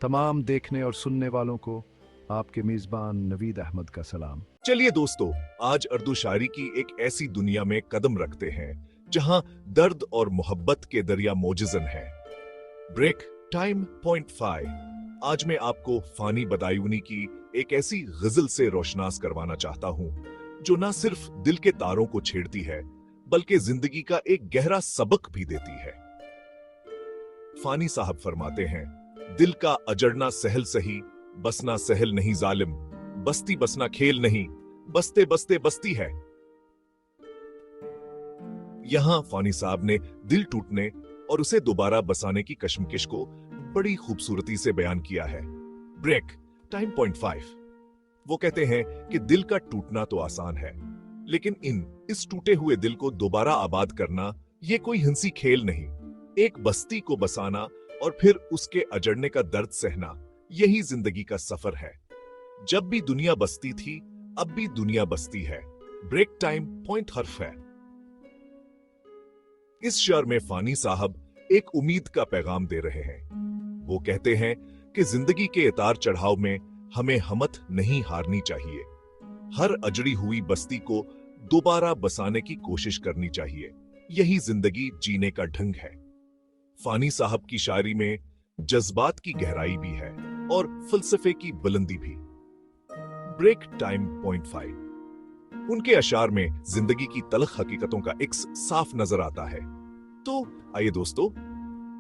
तमाम देखने और सुनने वालों को आपके मेजबान नवीद अहमद का सलाम। चलिए दोस्तों, आज उर्दू शायरी की एक ऐसी दुनिया में कदम रखते हैं जहां दर्द और मोहब्बत के दरिया मौजज़न हैं। Break time point 5। आज मैं आपको फानी बदायूनी की एक ऐसी गजल से रोशनास करवाना चाहता हूं जो ना सिर्फ दिल के तारों को छेड़ती है बल्कि जिंदगी का एक गहरा सबक भी देती है। फानी साहब फरमाते हैं, दिल का अजड़ना सहल सही, बसना सहल नहीं जालिम, बस्ती बसना खेल नहीं, बसते बसते बस्ती है। यहां फानी साहब ने दिल टूटने और उसे दोबारा बसाने की कशमकश को बड़ी खूबसूरती से बयान किया है। Break time point 5। वो कहते हैं कि दिल का टूटना तो आसान है, लेकिन इस टूटे हुए दिल को दोबारा आबाद करना ये कोई हिंसी खेल नहीं। एक बस्ती को बसाना और फिर उसके अजड़ने का दर्द सहना, यही जिंदगी का सफर है। जब भी दुनिया बसती थी, अब भी दुनिया बसती है। ब्रेक टाइम पॉइंट हर्फ है। इस शेर में फानी साहब एक उम्मीद का पैगाम दे रहे हैं। वो कहते हैं कि जिंदगी के उतार चढ़ाव में हमें हिम्मत नहीं हारनी चाहिए। हर अजड़ी हुई बस्ती को दोबारा बसाने की कोशिश करनी चाहिए। यही जिंदगी जीने का ढंग है। फानी साहब की शायरी में जज्बात की गहराई भी है और फलसफे की बुलंदी भी। Break time point 5। उनके अशार में जिंदगी की तलख हकीकतों का इक्स साफ नजर आता है। तो आइए दोस्तों,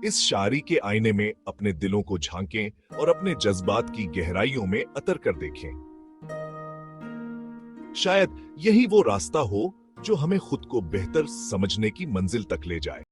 इस शायरी के आईने में अपने दिलों को झांकें और अपने जज्बात की गहराइयों में अतर कर देखें। शायद यही वो रास्ता हो जो हमें खुद को बेहतर समझने की मंजिल तक ले जाए।